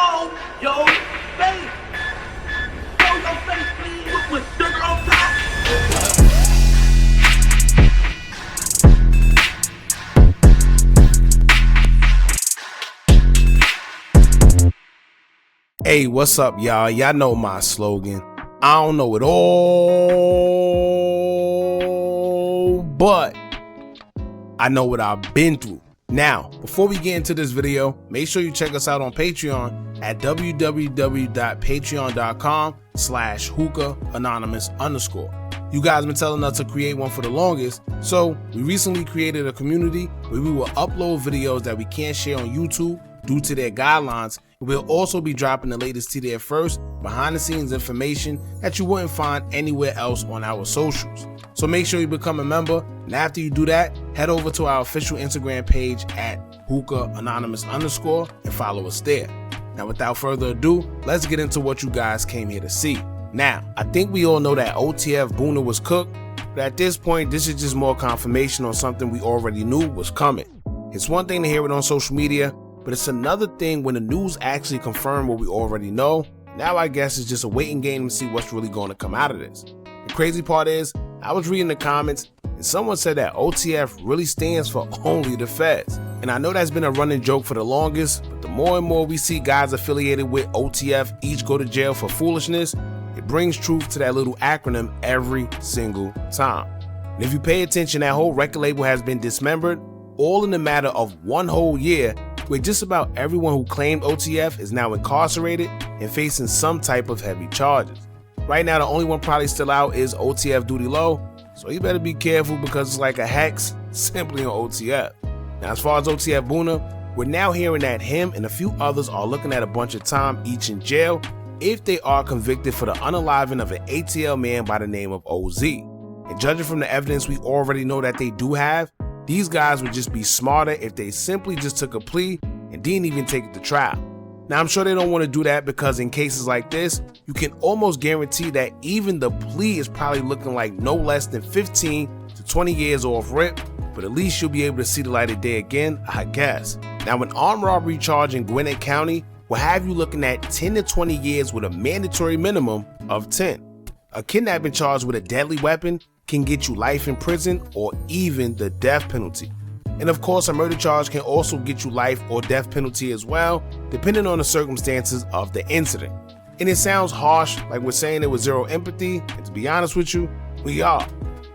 show your face. Show your face, please, with sugar on top. Hey, what's up, y'all? Y'all know my slogan. I don't know it all, but I know what I've been through. Now, before we get into this video, make sure you check us out on Patreon at www.patreon.com/Hookah Anonymous _. You guys been telling us to create one for the longest, so we recently created a community where we will upload videos that we can't share on YouTube due to their guidelines. We'll also be dropping the latest to there first, behind the scenes information that you wouldn't find anywhere else on our socials. So make sure you become a member, and after you do that, head over to our official Instagram page at Hookah Anonymous _ and follow us there. Now without further ado, let's get into what you guys came here to see. Now, I think we all know that OTF Boona was cooked, but at this point, this is just more confirmation on something we already knew was coming. It's one thing to hear it on social media, but it's another thing when the news actually confirmed what we already know. Now I guess it's just a waiting game to see what's really going to come out of this. The crazy part is, I was reading the comments and someone said that OTF really stands for only the feds. And I know that's been a running joke for the longest, but the more and more we see guys affiliated with OTF each go to jail for foolishness, it brings truth to that little acronym every single time. And if you pay attention, that whole record label has been dismembered, all in the matter of one whole year, where just about everyone who claimed OTF is now incarcerated and facing some type of heavy charges. Right now, the only one probably still out is OTF Duty Low, so you better be careful because it's like a hex simply on OTF. Now, as far as OTF Boona, we're now hearing that him and a few others are looking at a bunch of time each in jail if they are convicted for the unaliving of an ATL man by the name of OZ. And judging from the evidence we already know that they do have, these guys would just be smarter if they simply just took a plea and didn't even take it to trial. Now, I'm sure they don't want to do that because in cases like this, you can almost guarantee that even the plea is probably looking like no less than 15 to 20 years off rip, but at least you'll be able to see the light of day again, I guess. Now, an armed robbery charge in Gwinnett County will have you looking at 10 to 20 years with a mandatory minimum of 10. A kidnapping charge with a deadly weapon can get you life in prison or even the death penalty. And of course, a murder charge can also get you life or death penalty as well, depending on the circumstances of the incident. And it sounds harsh, like we're saying it with zero empathy, and to be honest with you, we are.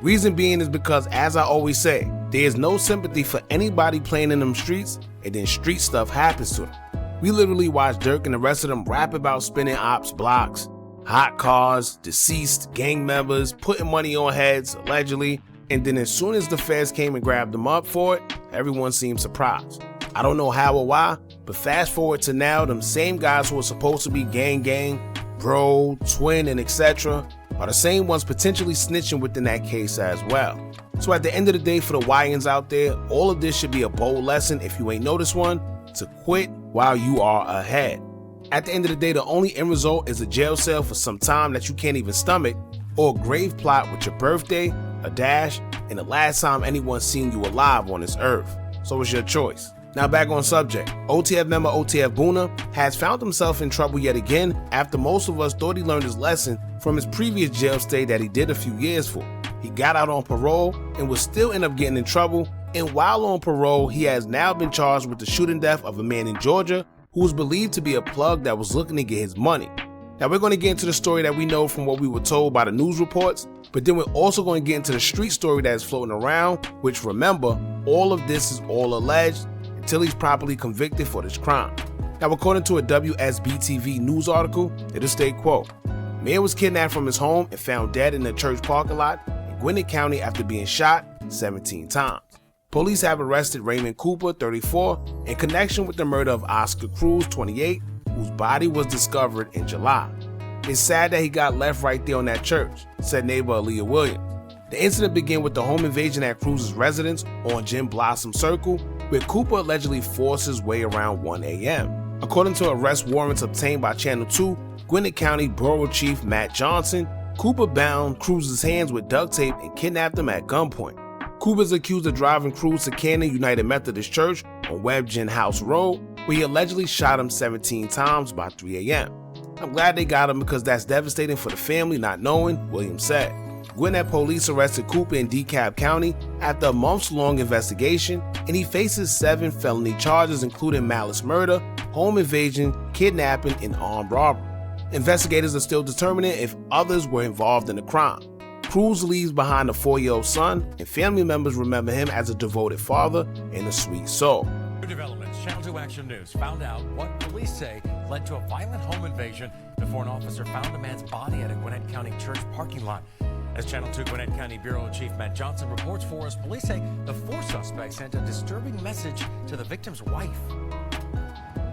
Reason being is because, as I always say, there is no sympathy for anybody playing in them streets and then street stuff happens to them. We literally watch Dirk and the rest of them rap about spinning ops blocks, hot cars, deceased gang members, putting money on heads, allegedly, and then as soon as the feds came and grabbed them up for it, everyone seemed surprised. I don't know how or why, but fast forward to now, them same guys who are supposed to be gang, bro, twin, and etc. are the same ones potentially snitching within that case as well. So at the end of the day, for the YNs out there, all of this should be a bold lesson, if you ain't noticed one, to quit while you are ahead. At the end of the day, the only end result is a jail cell for some time that you can't even stomach, or a grave plot with your birthday, a dash, and the last time anyone's seen you alive on this earth. So it's your choice. Now back on subject, OTF member OTF Boona has found himself in trouble yet again after most of us thought he learned his lesson from his previous jail stay that he did a few years for. He got out on parole and will still end up getting in trouble, and while on parole, he has now been charged with the shooting death of a man in Georgia who was believed to be a plug that was looking to get his money. Now we're going to get into the story that we know from what we were told by the news reports, but then we're also going to get into the street story that is floating around, which remember, all of this is all alleged until he's properly convicted for this crime. Now according to a WSB-TV news article, it'll state, quote, "Man was kidnapped from his home and found dead in a church parking lot in Gwinnett County after being shot 17 times. Police have arrested Raymond Cooper, 34, in connection with the murder of Oscar Cruz, 28, whose body was discovered in July. It's sad that he got left right there on that church," said neighbor Aaliyah Williams. The incident began with the home invasion at Cruz's residence on Jim Blossom Circle, where Cooper allegedly forced his way around 1 a.m. According to arrest warrants obtained by Channel 2, Gwinnett County Borough Chief Matt Johnson, Cooper bound Cruz's hands with duct tape and kidnapped him at gunpoint. Cooper is accused of driving Cruz to Canaan United Methodist Church on Webb Gin House Road, where he allegedly shot him 17 times by 3 a.m. I'm glad they got him because that's devastating for the family not knowing, Williams said. Gwinnett police arrested Cooper in DeKalb County after a months-long investigation, and he faces 7 felony charges including malice murder, home invasion, kidnapping, and armed robbery. Investigators are still determining if others were involved in the crime. Cruz leaves behind a 4-year-old son, and family members remember him as a devoted father and a sweet soul. New developments. Channel 2 Action News found out what police say led to a violent home invasion before an officer found a man's body at a Gwinnett County church parking lot. As Channel 2 Gwinnett County Bureau Chief Matt Johnson reports for us, police say the 4 suspects sent a disturbing message to the victim's wife.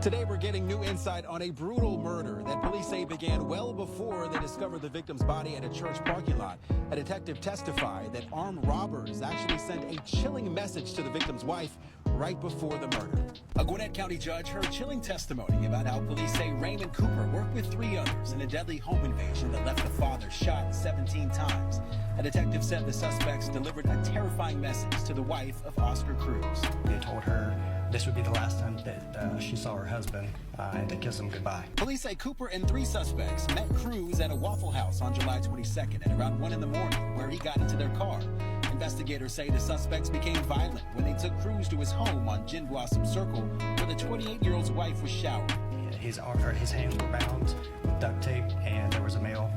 Today we're getting new insight on a brutal murder that police say began well before they discovered the victim's body at a church parking lot. A detective testified that armed robbers actually sent a chilling message to the victim's wife right before the murder. A Gwinnett County judge heard chilling testimony about how police say Raymond Cooper worked with 3 others in a deadly home invasion that left the father shot 17 times. A detective said the suspects delivered a terrifying message to the wife of Oscar Cruz. They told her this would be the last time that she saw her husband and to kiss him goodbye. Police say Cooper and 3 suspects met Cruz at a Waffle House on July 22nd at around 1 in the morning, where he got into their car. Investigators say the suspects became violent when they took Cruz to his home on Gin Blossom Circle, where the 28-year-old's wife was showering. His hands were bound with duct tape, and there was a male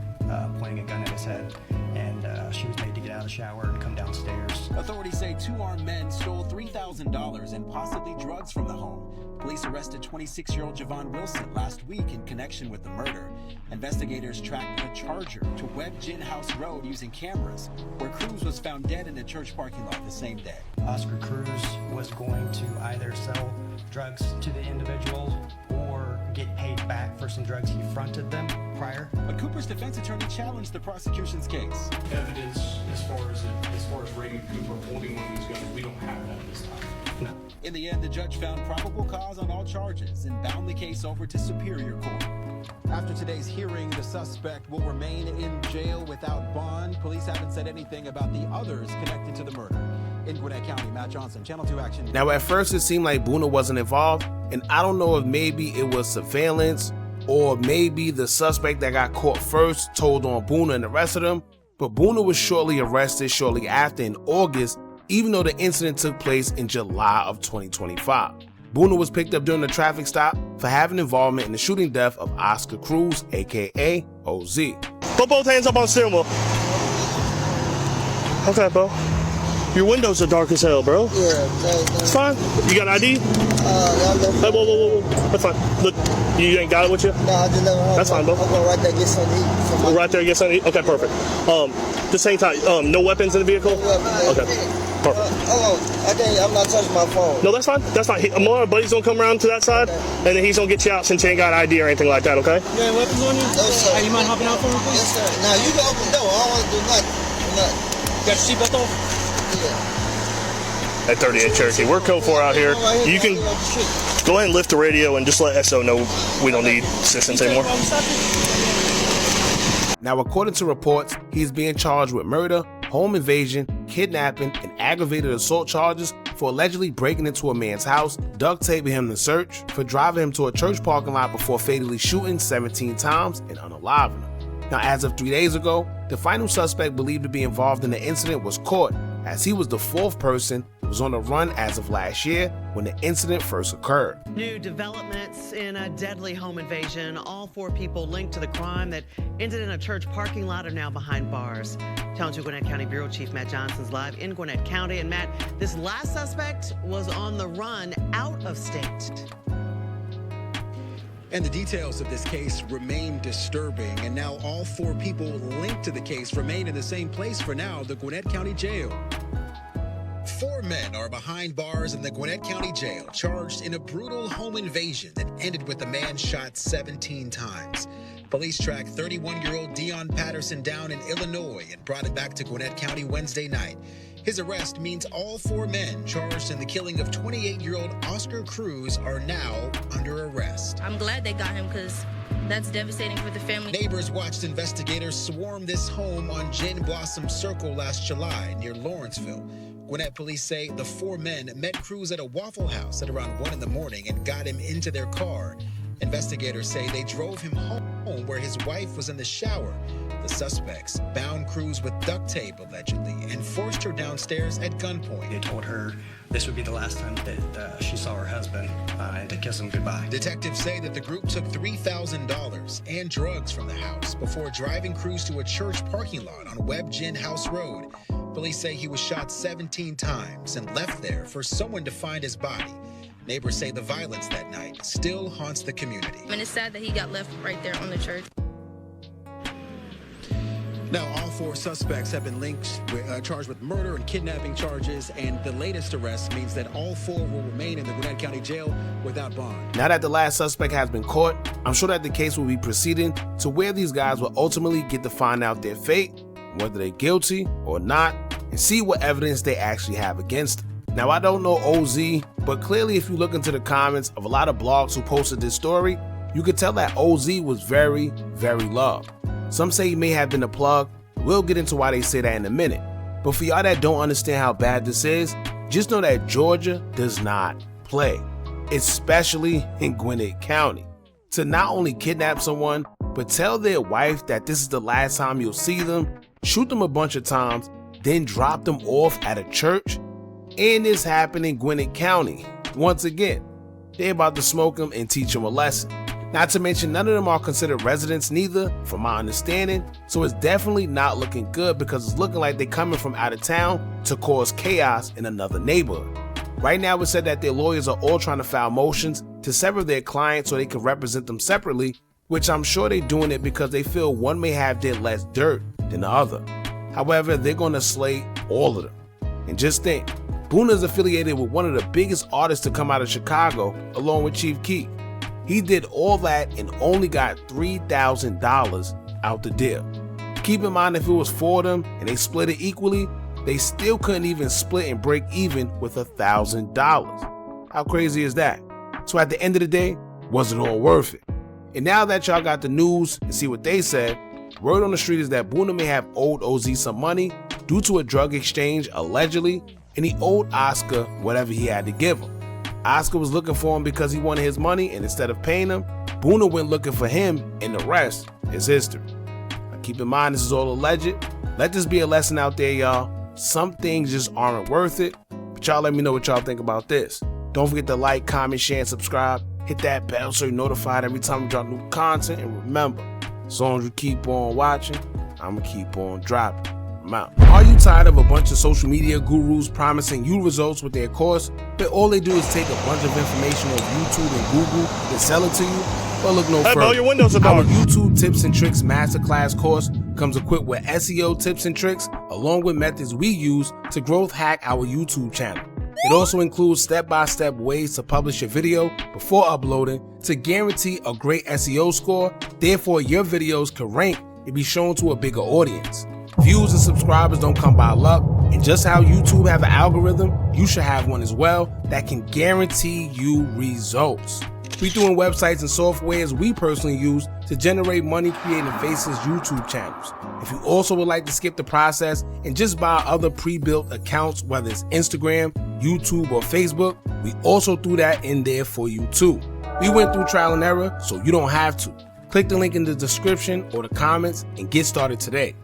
pointing a gun at his head, and she was made to get out of the shower and come downstairs. Authorities say 2 armed men stole $3,000 and possibly drugs from the home. Police arrested 26-year-old Javon Wilson last week in connection with the murder. Investigators tracked a Charger to Webb Gin House Road using cameras, where Cruz was found dead in a church parking lot the same day. Oscar Cruz was going to either sell drugs to the individual or get paid back for some drugs he fronted them prior. But Cooper's defense attorney challenged the prosecution's case. Evidence as far as Raymond Cooper holding one of these guns, we don't have that this time. No. In the end, the judge found probable cause on all charges and bound the case over to Superior Court. After today's hearing, the suspect will remain in jail without bond. Police haven't said anything about the others connected to the murder. In Gwinnett County, Matt Johnson, Channel 2 Action News. Now, at first it seemed like Boona wasn't involved, and I don't know if maybe it was surveillance or maybe the suspect that got caught first told on Boona and the rest of them, but Boona was shortly arrested shortly after in August, even though the incident took place in July of 2025. Boona was picked up during a traffic stop for having involvement in the shooting death of Oscar Cruz, aka OZ. Put both hands up on steering wheel. Okay, bro. Your windows are dark as hell, bro. Yeah, it's fine. You got an ID? Hey, whoa. That's fine. Look, you ain't got it with you? No, I just never home. That's fine, bro. I'm going right there get something to eat. Right there, get something to eat? Okay, perfect. The same time, no weapons in the vehicle? Okay, perfect. Hold on. I'm not touching my phone. No, that's fine. That's fine. Our buddy's gonna come around to that side, and then he's gonna get you out since you ain't got ID or anything like that, okay? You ain't weapons on you? No, sir. Hey, you mind hopping out for me, please? Yes, sir. Now, you can open the door. I don't want to do nothing. You got your seatbelt on? At 38 Cherokee. We're code 4 out here. You can go ahead and lift the radio and just let SO know we don't need assistance anymore. Now, according to reports, he is being charged with murder, home invasion, kidnapping, and aggravated assault charges for allegedly breaking into a man's house, duct taping him to search, for driving him to a church parking lot before fatally shooting 17 times and unaliving him. Now, as of 3 days ago, the final suspect believed to be involved in the incident was caught, as he was the 4th person who was on the run as of last year when the incident first occurred. New developments in a deadly home invasion. All 4 people linked to the crime that ended in a church parking lot are now behind bars. Channel 2 Gwinnett County Bureau Chief Matt Johnson's live in Gwinnett County. And Matt, this last suspect was on the run out of state. And the details of this case remain disturbing, and now all 4 people linked to the case remain in the same place for now, the Gwinnett County Jail. 4 men are behind bars in the Gwinnett County Jail, charged in a brutal home invasion that ended with a man shot 17 times. Police tracked 31-year-old Dion Patterson down in Illinois and brought him back to Gwinnett County Wednesday night. His arrest means all 4 men charged in the killing of 28-year-old Oscar Cruz are now under arrest. I'm glad they got him because that's devastating for the family. Neighbors watched investigators swarm this home on Gin Blossom Circle last July near Lawrenceville. Gwinnett police say the 4 men met Cruz at a Waffle House at around 1 in the morning and got him into their car. Investigators say they drove him home where his wife was in the shower. The suspects bound Cruz with duct tape, allegedly, and forced her downstairs at gunpoint. They told her this would be the last time that she saw her husband and to kiss him goodbye. Detectives say that the group took $3,000 and drugs from the house before driving Cruz to a church parking lot on Webb Gin House Road. Police say he was shot 17 times and left there for someone to find his body. Neighbors say the violence that night still haunts the community. And it's sad that he got left right there on the church. Now, all 4 suspects have been charged with murder and kidnapping charges, and the latest arrest means that all 4 will remain in the Gwinnett County Jail without bond. Now that the last suspect has been caught, I'm sure that the case will be proceeding to where these guys will ultimately get to find out their fate, whether they're guilty or not, and see what evidence they actually have against them. Now, I don't know OZ, but clearly if you look into the comments of a lot of blogs who posted this story, you could tell that OZ was very, very loved. Some say he may have been a plug. We'll get into why they say that in a minute. But for y'all that don't understand how bad this is, just know that Georgia does not play, especially in Gwinnett County. To not only kidnap someone, but tell their wife that this is the last time you'll see them, shoot them a bunch of times, then drop them off at a church. And this happened in Gwinnett County. Once again, they're about to smoke them and teach them a lesson. Not to mention, none of them are considered residents neither, from my understanding, so it's definitely not looking good because it's looking like they're coming from out of town to cause chaos in another neighborhood. Right now, it's said that their lawyers are all trying to file motions to sever their clients so they can represent them separately, which I'm sure they're doing it because they feel one may have their less dirt than the other. However, they're going to slay all of them. And just think, Boona is affiliated with one of the biggest artists to come out of Chicago, along with Chief Keef. He did all that and only got $3,000 out the deal. Keep in mind, if it was 4 of them and they split it equally, they still couldn't even split and break even with $1,000. How crazy is that? So at the end of the day, was it all worth it? And now that y'all got the news and see what they said, word on the street is that Boona may have owed OZ some money due to a drug exchange, allegedly, and he owed Oscar whatever he had to give him. Oscar was looking for him because he wanted his money, and instead of paying him, Boona went looking for him, and the rest is history. Now keep in mind, this is all alleged. Let this be a lesson out there, y'all. Some things just aren't worth it, but y'all let me know what y'all think about this. Don't forget to like, comment, share, and subscribe. Hit that bell so you're notified every time we drop new content, and remember, as long as you keep on watching, I'ma keep on dropping. Are you tired of a bunch of social media gurus promising you results with their course, but all they do is take a bunch of information on YouTube and Google and sell it to you? Well, look no further. Your windows are Our dark. YouTube Tips and Tricks Masterclass course comes equipped with SEO tips and tricks, along with methods we use to growth hack our YouTube channel. It also includes step-by-step ways to publish your video before uploading to guarantee a great SEO score, therefore your videos can rank and be shown to a bigger audience. Views and subscribers don't come by luck, and just how YouTube have an algorithm, you should have one as well that can guarantee you results. We doing websites and softwares we personally use to generate money creating Faces YouTube channels. If you also would like to skip the process and just buy other pre-built accounts, whether it's Instagram, YouTube, or Facebook, we also threw that in there for you too. We went through trial and error, so you don't have to. Click the link in the description or the comments and get started today.